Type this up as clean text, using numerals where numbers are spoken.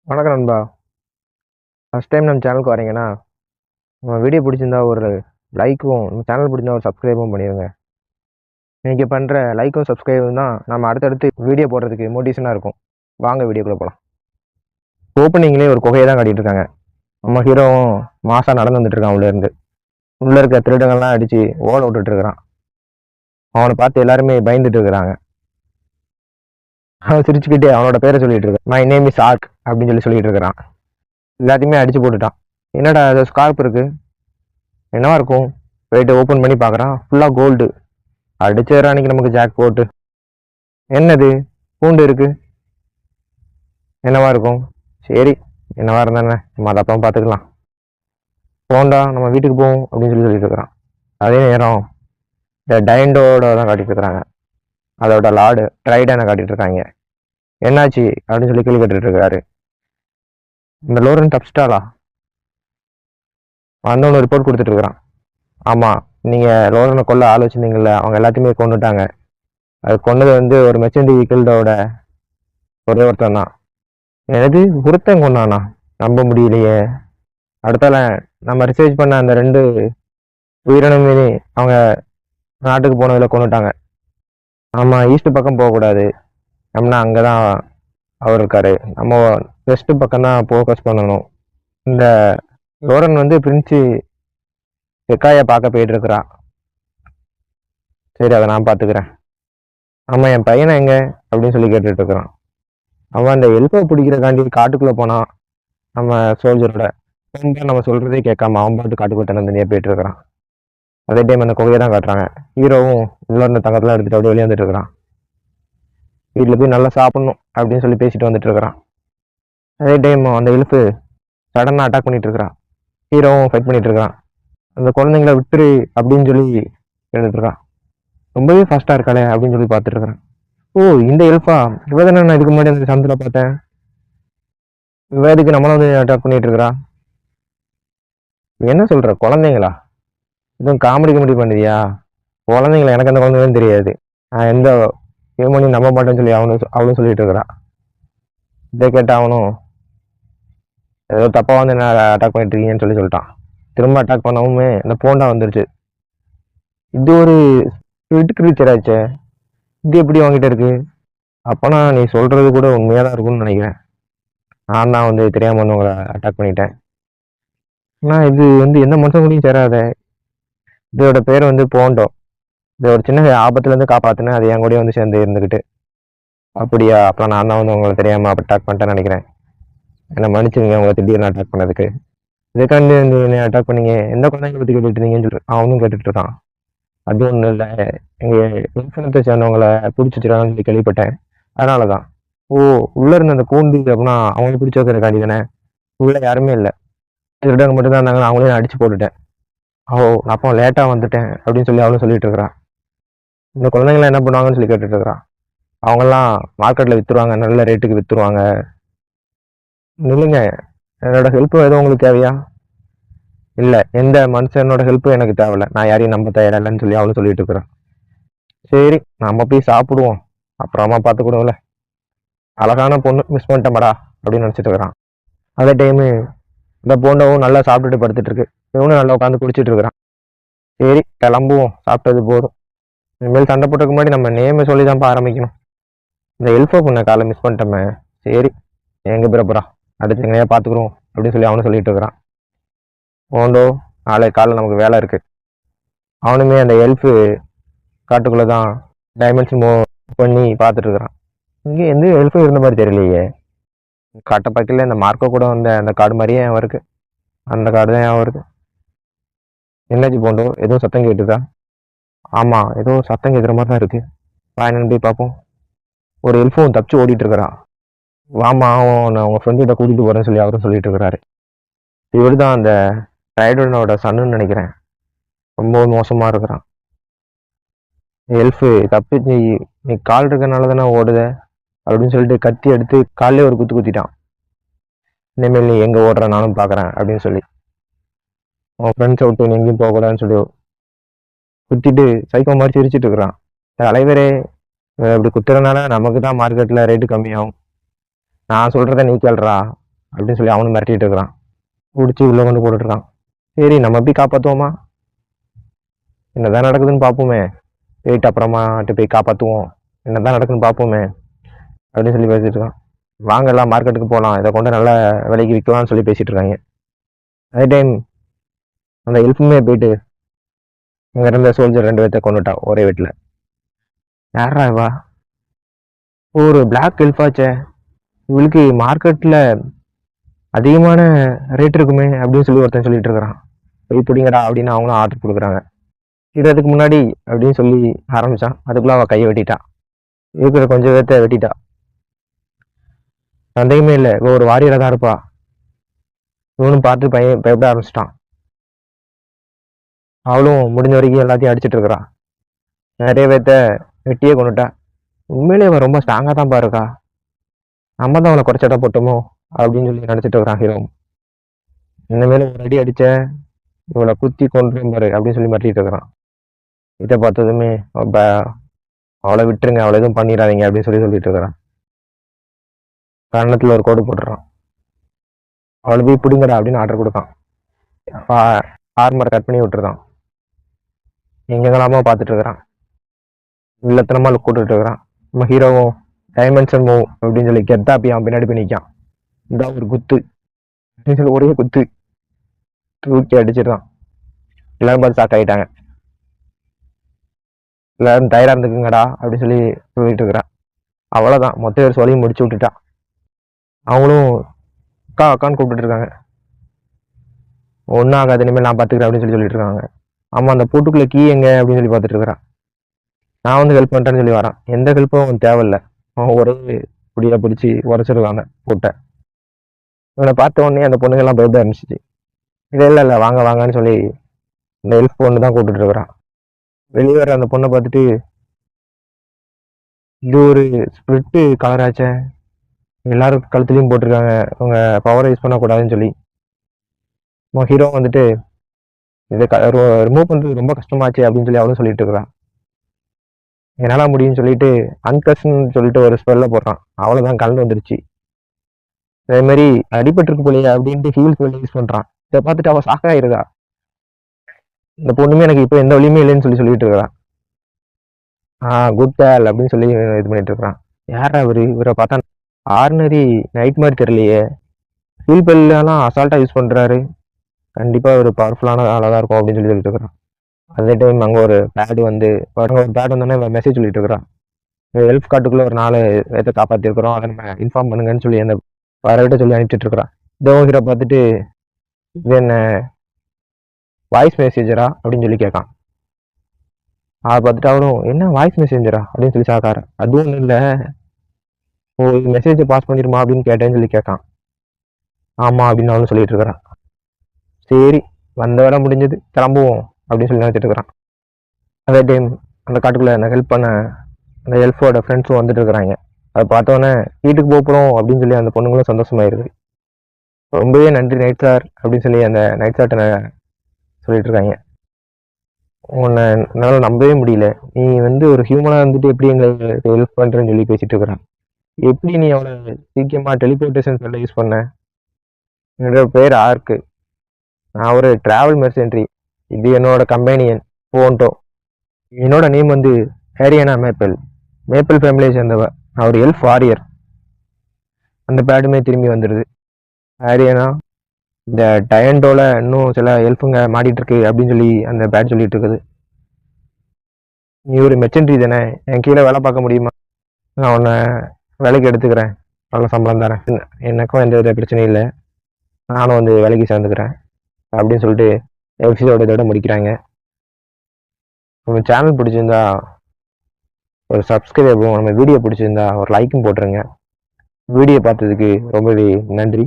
வணக்கம் நண்பா. First time நம்ம சேனலுக்கு வரீங்கன்னா, நம்ம வீடியோ பிடிச்சிருந்தா ஒரு லைக்கும், நம்ம சேனல் பிடிச்சிருந்தா ஒரு சப்ஸ்கிரைபும் பண்ணிடுங்க. நீங்கள் பண்ணுற லைக்கும் சப்ஸ்கிரைபும் தான் நம்ம அடுத்தடுத்து வீடியோ போடுறதுக்கு மோட்டிவேஷனாக இருக்கும். வாங்க வீடியோக்குள்ளே போகலாம். ஓப்பனிங்லேயே ஒரு குகையை தான் காட்டிகிட்டு இருக்காங்க. நம்ம ஹீரோவும் மாசாக நடந்து வந்துட்டு இருக்கான் உள்ளேருந்து. உள்ளே இருக்க திருடங்கள்லாம் அடித்து ஓட விட்டுட்டு இருக்கிறான். அவனை பார்த்து எல்லாருமே பயந்துட்டு இருக்கிறாங்க. அவன் சிரிச்சுக்கிட்டே அவனோட பேரை சொல்லிட்டு இருக்கான். மை நேம் இஸ் ஆர்க் அப்படின்னு சொல்லிட்டு இருக்கிறான். எல்லாத்தையுமே அடித்து போட்டுட்டான். என்னடா அது ஸ்கார்ப் இருக்கு, என்னவா இருக்கும்? போயிட்டு ஓப்பன் பண்ணி பார்க்குறான். ஃபுல்லாக கோல்டு. அடிச்சேரா அன்னைக்கு நமக்கு ஜாக் போட்டு. என்னது, பூண்டு இருக்கு, என்னவா இருக்கும்? சரி, என்னவா இருந்தானே நம்ம அதை அப்புறம் பார்த்துக்கலாம். போண்டா நம்ம வீட்டுக்கு போவோம் அப்படின்னு சொல்லிட்டு இருக்கிறான். அதே நேரம் இந்த டைண்டோட தான் காட்டிட்டு இருக்கிறாங்க. அதோட லார்டு ட்ரைடனை காட்டிட்டு இருக்காங்க. என்னாச்சு அப்படின்னு சொல்லி கேள்வி கேட்டுட்டு இருக்காரு. இந்த லோரன் தப்ஸ்டாலா வந்தவனு ரிப்போர்ட் கொடுத்துட்டு இருக்கிறான். ஆமாம், நீங்கள் லோரனை கொல்ல ஆள் வச்சுருந்தீங்கல்ல, அவங்க எல்லாத்தையுமே கொண்டுட்டாங்க. அது கொண்டது வந்து ஒரு மெச்சண்டி வீக்கிள்டோட ஒருத்தன் தான். எனது ஒருத்தன் கொண்டானா? நம்ப முடியலையே. அடுத்தால நம்ம ரிசர்ச் பண்ண அந்த 2 உயிரினமே அவங்க நாட்டுக்கு போனதில் கொண்டுட்டாங்க. ஆமாம், ஈஸ்ட் பக்கம் போகக்கூடாது, நம்மனா அங்கே தான் அவர் இருக்காரு. நம்ம வெஸ்ட் பக்கம் தான் ஃபோக்கஸ் பண்ணணும். இந்த லோரன் வந்து பிரின்ஸு வெக்காயை பார்க்க போயிட்டு இருக்கிறா. சரி, அதை நான் பார்த்துக்கிறேன். ஆமாம், என் பையனை எங்கே அப்படின்னு சொல்லி கேட்டுட்டு இருக்கிறான். அவன் அந்த எல்ஃபை பிடிக்கிறக்காண்டி காட்டுக்குள்ளே போனான். நம்ம சோல்ஜரோட நம்ம சொல்கிறதே கேட்காம அவன் பார்த்து காட்டுக்குள்ளே தனியாக போயிட்டு இருக்கிறான். அதே டைம் அந்த குகையை தான் காட்டுறாங்க. ஹீரோவும் உள்ள இருந்த தங்கத்தெல்லாம் எடுத்துகிட்டு அப்படியே வெளியே வந்துட்டு இருக்கிறான். வீட்டில் போய் நல்லா சாப்பிட்ணும் அப்படின்னு சொல்லி பேசிட்டு வந்துட்டு இருக்கிறான். அதே டைம் அந்த எல்ஃபு சடனாக அட்டாக் பண்ணிட்டு இருக்கிறான். ஹீரோவும் ஃபைட் பண்ணிட்டு இருக்கிறான். அந்த குழந்தைங்கள விட்டுரு அப்படின்னு சொல்லி கேட்டுட்டு இருக்கான். ரொம்பவே ஃபாஸ்ட்டாக இருக்காளே அப்படின்னு சொல்லி பார்த்துட்டு இருக்கிறான். ஓ, இந்த எல்ஃபா? இவ தானே நான் இதுக்கு முன்னாடி அந்த சந்தில் பார்த்தேன். இவ இதுக்கு நம்மளை வந்து அட்டாக் பண்ணிட்டு இருக்கிறா. என்ன சொல்ற, குழந்தைங்களா? இதுவும் காமெடி பண்ணுறியா? குழந்தைங்களா? எனக்கு அந்த குழந்தைங்களும் தெரியாது. நான் எந்த ஹியூமனையும் நம்ப மாட்டேன்னு சொல்லி அவளும் சொல்லிட்டு இருக்கிறான். இதை கேட்ட அவனும் ஏதோ தப்பாக வந்து என்ன அட்டாக் பண்ணிட்டு இருக்கீங்கன்னு சொல்லிட்டான். திரும்ப அட்டாக் பண்ணவுமே இந்த போண்டா வந்துருச்சு. இது ஒரு ஸ்பிரிட் கிரீச்சர் ஆச்சே, இது எப்படி வாங்கிட்டு இருக்கு? அப்போனா நீ சொல்றது கூட உண்மையாக தான் இருக்கும்னு நினைக்கிறேன். நான் தான் வந்து தெரியாமல் வந்து உங்களை அட்டாக் பண்ணிட்டேன். ஆனால் இது வந்து எந்த மனுஷன் கூடயும் சேராத. இதோட பேர் வந்து போண்டோ. இது ஒரு சின்ன ஆபத்துலேருந்து காப்பாற்றினேன், அது என் கூட வந்து சேர்ந்து இருந்துக்கிட்டு. அப்படியா? அப்புறம் நான் தான் வந்து உங்களை தெரியாமல் அட்டாக் பண்ணிட்டேன்னு நினைக்கிறேன். என்னை மன்னிச்சுங்க உங்களை திடீர்னு அட்டாக் பண்ணதுக்கு. இதுக்காண்டி வந்து என்னை அட்டாக் பண்ணீங்க, எந்த குழந்தைங்களை பற்றி கேட்டுட்டு இருந்தீங்கன்னு சொல்லி அவனும் கேட்டுட்டு இருக்கான். அது ஒன்றும் இல்லை, எங்கள் இன்ஃபனத்தை சேர்ந்தவங்களை பிடிச்சிச்சிடான்னு சொல்லி கேள்விப்பட்டேன், அதனால தான். ஓ, உள்ளே இருந்த அந்த பூண்டு அப்படின்னா அவங்களை பிடிச்சி வைக்கிறக்காண்டி தானே? உள்ளே யாருமே இல்லை, திருடங்க மட்டும் தான் இருந்தாங்க. அவங்களே நான் அடித்து போட்டுட்டேன். ஓ, அப்போ லேட்டாக வந்துட்டேன் அப்படின்னு சொல்லி அவளும் சொல்லிட்டு இருக்கிறான். இந்த குழந்தைங்களாம் என்ன பண்ணுவாங்கன்னு சொல்லி கேட்டுட்டு இருக்கிறான். அவங்கெல்லாம் மார்க்கெட்டில் விற்றுருவாங்க, நல்ல ரேட்டுக்கு விற்றுருவாங்க. நில்லுங்க, என்னோட ஹெல்ப் எதுவும் உங்களுக்கு தேவையா? இல்லை, எந்த மனுஷனோட ஹெல்ப்பும் எனக்கு தேவையில்லை, நான் யாரையும் நம்ப தயாரில்லைன்னு சொல்லி அவளும் சொல்லிட்டு இருக்கிறான். சரி, நம்ம போய் சாப்பிடுவோம், அப்புறமா பார்த்துக்கிடுவோம்ல. அழகான பொண்ணு மிஸ் பண்ணிட்டேன்டா அப்படின்னு நினச்சிட்டு இருக்கிறான். அதே டைமு இந்த போண்டவும் நல்லா சாப்பிட்டுட்டு படுத்துட்டு இருக்கு. இவனும் நல்லா உட்காந்து குடிச்சிட்டு இருக்கிறான். சரி, கிளம்புவோம், சாப்பிட்டது போதும். இனிமேல் சண்டை போட்டுக்கு முன்னாடி நம்ம நேமை சொல்லி தான்ப்பா ஆரம்பிக்கணும். இந்த எல்ஃபோ பொண்ணை காலை மிஸ் பண்ணிட்டோமே. சரி, எங்கே பிறப்புறா, அடுத்து எங்கேயா பார்த்துக்குறோம் அப்படின்னு சொல்லி அவனும் சொல்லிட்டு இருக்கிறான். போண்டோ, நாளை காலை நமக்கு வேலை இருக்கு. அவனுமே அந்த எல்ஃபு காட்டுக்குள்ளே தான் டைமென்ஷன் மூவ் பண்ணி பார்த்துட்டு இருக்கிறான். இங்கே எந்த எல்ஃபும் இருந்த மாதிரி தெரியலையே. காட்டை பக்கத்தில் இந்த மார்க்கோ கூட வந்த அந்த காடு மாதிரியே அவன் இருக்கு. அந்த காடு தான் அவன் இருக்கு. என்னாச்சு போண்டோ, எதுவும் சத்தம் கேட்டுதா? ஆமாம், ஏதோ சத்தம் கேட்குற மாதிரி தான் இருக்கு. வா, என்னன்னு போய் பார்ப்போம். ஒரு எல்ஃபும் தப்பிச்சு ஓடிட்டு இருக்கிறான். வாமா, நான் உங்கள் ஃப்ரெண்ட்கிட்ட கூட்டிகிட்டு போகிறேன்னு சொல்லி அவரும் சொல்லிட்டு இருக்கிறாரு. இவர் தான் அந்த ரைடனோட சன்னுன்னு நினைக்கிறேன். ரொம்ப மோசமாக இருக்கிறான். எல்ஃபு தப்பி, நீ கால் இருக்கனால தானே ஓடுத அப்படின்னு சொல்லிட்டு கத்தி எடுத்து காலிலே ஒரு குத்து குத்திட்டான். இனிமேல் நீ எங்கே ஓடுற நானும் பார்க்குறேன் அப்படின்னு சொல்லி உன் ஃப்ரெண்ட்ஸை விட்டு நீ எங்கேயும் போகக்கூடாதுன்னு சொல்லி குத்திட்டு சைக்கோ மாதிரி சிரிச்சிட்டு இருக்கிறான். தலைவரே, இப்படி குத்துறதுனால நமக்கு தான் மார்க்கெட்டில் ரேட்டு கம்மியாகும். நான் சொல்கிறத நீ கேள்றா, அப்படின்னு சொல்லி அவனும் மிரட்டிட்டு இருக்கிறான். பிடிச்சி உள்ளே கொண்டு போட்டுட்ருக்கான். சரி நம்ம எப்படி காப்பாற்றுவோமா, என்னதான் நடக்குதுன்னு பார்ப்போமே, போயிட்டு அப்புறமாட்டு போய் காப்பாற்றுவோம், என்னதான் நடக்குதுன்னு பார்ப்போமே அப்படின்னு சொல்லி பேசிட்டு இருக்கான். வாங்க எல்லாம் மார்க்கெட்டுக்கு போகலாம், இதை கொண்டு நல்ல விலைக்கு விற்கலாம்னு சொல்லி பேசிட்டு இருக்காங்க. அதே டைம் அந்த எல்ஃபுமே போயிட்டு இங்கே இருந்த சோல்ஜர் 2 பேர்த்த கொண்டுட்டா ஒரே வீட்டில். யாரா இவா, ஒரு பிளாக் எல்ஃபாச்சே, இவளுக்கு மார்க்கெட்டில் அதிகமான ரேட் இருக்குமே அப்படின்னு சொல்லி ஒருத்தன் சொல்லிட்டு இருக்கிறான். போய் பிடிங்கடா அப்படின்னு அவங்களும் ஆர்டர் கொடுக்குறாங்க. இதுக்கு முன்னாடி அப்படின்னு சொல்லி ஆரம்பிச்சான், அதுக்குள்ள அவள் கையை வெட்டிட்டா, இருக்கிற கொஞ்சம் பேர்த்த வெட்டிட்டா. சந்தேகமே இல்லை, இவ ஒரு வாரியராக தான் இருப்பா. இவனும் பார்த்து பையன் பயப்பட ஆரம்பிச்சிட்டான். அவளும் முடிஞ்ச வரைக்கும் எல்லாத்தையும் அடிச்சிட்டு இருக்கிறான். நிறைய பேர்த்த வெட்டியே கொண்டுட்டா. உண்மையிலே அவன் ரொம்ப ஸ்ட்ராங்காக தான் பாருக்கா, நம்ம தான் அவனை குறைச்சடா போட்டோமோ அப்படின்னு சொல்லி நினச்சிட்டு இருக்கிறான் ஹீரோ. இனிமேல் ஒரு அடி அடிச்ச இவளை குத்தி கொண்டு பாரு அப்படின்னு சொல்லி மிரட்டிட்டு இருக்கிறான். இதை பார்த்ததுமே அவளை விட்டுருங்க, அவளை எதுவும் பண்ணிடாதீங்க அப்படின்னு சொல்லிட்டு இருக்கிறான். கன்னத்தில் ஒரு கோடு போட்டுறான். அவளை போய் பிடிங்கடா அப்படின்னு ஆர்டர் கொடுக்கான். ஆர்மரை கட் பண்ணி விட்டுருக்கான். எங்கெங்கெல்லாமோ பார்த்துட்டு இருக்கிறான். இல்லத்தனமா கூட்டுட்டு இருக்கிறான். நம்ம ஹீரோவும் டைமென்ஷன் மூவ் அப்படின்னு சொல்லி கெத்தாப்பி அவன் பின்னாடி போய் நிற்கான். இந்த ஒரு குத்து அப்படின்னு சொல்லி ஒரே குத்து தூக்கி அடிச்சிருக்கான். எல்லாரும் பார்த்து ஷாக் ஆகிட்டாங்க. எல்லாரும் தயாரா இருந்துக்குங்கடா அப்படின்னு சொல்லி சொல்லிட்டு இருக்கிறான். அவ்வளோதான், மொத்த பேர் சொல்லியும் முடிச்சு விட்டுட்டான். அவங்களும் அக்கா அக்கான்னு கூப்பிட்டு இருக்காங்க. ஒன்றும் ஆகாது, இனிமேல் நான் பார்த்துக்கிறேன் அப்படின்னு சொல்லிட்டு இருக்காங்க. ஆமாம், அந்த பூட்டுக்குள்ளே கீ எங்க அப்படின்னு சொல்லி பார்த்துட்டு இருக்கிறான். நான் வந்து ஹெல்ப் பண்ணுறேன்னு சொல்லி வரான். எந்த ஹெல்ப்பும் அவன் தேவையில்லை, அவன் ஒரே புடியாக பிடிச்சி உரைச்சிருக்காங்க பூட்டை. இவனை பார்த்த உடனே அந்த பொண்ணுங்கெல்லாம் பயப்பட ஆரம்பிச்சிச்சு. இல்லை வாங்க வாங்கன்னு சொல்லி இந்த ஹெல்ப் பொண்ணு தான் கூப்பிட்டு இருக்கிறான். வெளியே வர அந்த பொண்ணை பார்த்துட்டு, இது ஒரு ஸ்பிரிட்டு கலராச்சே, எல்லாரும் கழுத்துலையும் போட்டிருக்காங்க, அவங்க பவரை யூஸ் பண்ணக்கூடாதுன்னு சொல்லி. ஹீரோ வந்துட்டு இதை ரிமூவ் பண்ணுறது ரொம்ப கஷ்டமாச்சு அப்படின்னு சொல்லி அவளும் சொல்லிட்டு இருக்கிறான். என்னால் முடியும்னு சொல்லிட்டு அன்கஸ்ன்னு சொல்லிட்டு ஒரு ஸ்பெல்ல போடுறான். அவ்வளோதான், கலந்து வந்துருச்சு. அதே மாதிரி அடிபட்டிருக்கு போலையா அப்படின்ட்டு ஹீல் ஸ்பெல்ல யூஸ் பண்ணுறான். இதை பார்த்துட்டு அவள் ஷாக்காயிருக்கா. இந்த பொண்ணுமே எனக்கு இப்போ எந்த வழியுமே இல்லைன்னு சொல்லிட்டு இருக்கிறான். குட் கேர்ள் அப்படின்னு சொல்லி இது பண்ணிட்டு இருக்கிறான். யாரா இவரை பார்த்தா ஆர்டினரி நைட் மாதிரி தெரியலையே, ஹீல் பெல்லாம் அசால்ட்டாக யூஸ் பண்ணுறாரு, கண்டிப்பாக ஒரு பவர்ஃபுல்லான ஆளாக தான் இருக்கும் அப்படின்னு சொல்லிட்டு இருக்கிறான். அதே டைம் அங்கே ஒரு பேட் வந்து வந்தோடனே மெசேஜ் சொல்லிட்டு இருக்கிறான். ஹெல்ப் கார்டுக்குள்ளே ஒரு 4 பேர்த்த காப்பாற்றிருக்கிறோம், அதை நம்ம இன்ஃபார்ம் பண்ணுங்கன்னு சொல்லி அந்த வரவிட்ட சொல்லி அனுப்பிச்சிட்டு இருக்கிறான். ஹீரோ பார்த்துட்டு இது என்ன வாய்ஸ் மெசேஜரா அப்படின்னு சொல்லி கேட்கான். அதை பார்த்துட்டு அவரும் என்ன வாய்ஸ் மெசேஞ்சரா அப்படின்னு சொல்லி சாக்காரு. அதுவும் ஒன்றும் இல்லை, இது மெசேஜை பாஸ் பண்ணிடுமா அப்படின்னு கேட்டேன்னு சொல்லி கேட்கான். ஆமாம் அப்படின்னு அவனு சொல்லிட்டு இருக்கிறான். சரி, வந்த வேலை முடிஞ்சது, கிளம்புவோம் அப்படின்னு சொல்லி நினச்சிட்டு இருக்கிறான். அதே டைம் அந்த காட்டுக்குள்ளே என்ன ஹெல்ப் பண்ண அந்த ஹெல்ப்போட ஃப்ரெண்ட்ஸும் வந்துட்டு இருக்கிறாங்க. அதை பார்த்தோன்னே வீட்டுக்கு போகிறோம் அப்படின்னு சொல்லி அந்த பொண்ணுங்களும் சந்தோஷமாயிருது. ரொம்பவே நன்றி நைட் சார் அப்படின்னு சொல்லி அந்த நைட் சார்ட்ட சொல்லிட்டு இருக்காங்க. உன்னை என்னால் நம்பவே முடியல, நீ வந்து ஒரு ஹியூமனாக இருந்துட்டு எப்படி எங்களுக்கு ஹெல்ப் பண்ணுறேன்னு சொல்லி பேசிட்டு இருக்கிறான். எப்படி நீ அவளை சீக்கிரமாக டெலிபோர்டேஷன் சொல்ல யூஸ் பண்ண? என்னோட பேர் ஆர்க்கு, நான் ஒரு டிராவல் மெர்சென்ட்ரி, இது என்னோட கம்பெனியன் போன்டோ, என்னோட நேம் வந்து ஹேரியானா மேப்பிள் ஃபேமிலியை சேர்ந்தவ, நான் ஒரு எல்ஃப் வாரியர். அந்த பேடுமே திரும்பி வந்துடுது. ஹேரியானா, இந்த டயண்டோல இன்னும் சில எல்ஃபுங்க மாட்டிட்டு இருக்கு அப்படின்னு சொல்லி அந்த பேட் சொல்லிட்டு இருக்குது. நீ ஒரு மெர்சென்ட்ரி தானே, என் கீழே வேலை பார்க்க முடியுமா? நான் உன்னை வேலைக்கு எடுத்துக்கிறேன், நல்ல சம்பளம் தரேன், எனக்கும் எந்த வித பிரச்சனையும் இல்லை, நானும் வந்து வேலைக்கு சேர்ந்துக்கிறேன் அப்படின்னு சொல்லிட்டு எபிசோட இதோட முடிக்கிறாங்க. நம்ம சேனல் பிடிச்சிருந்தா ஒரு சப்ஸ்கிரைபும், நம்ம வீடியோ பிடிச்சிருந்தா ஒரு லைக்கும் போட்டுருங்க. வீடியோ பார்த்ததுக்கு ரொம்பவே நன்றி.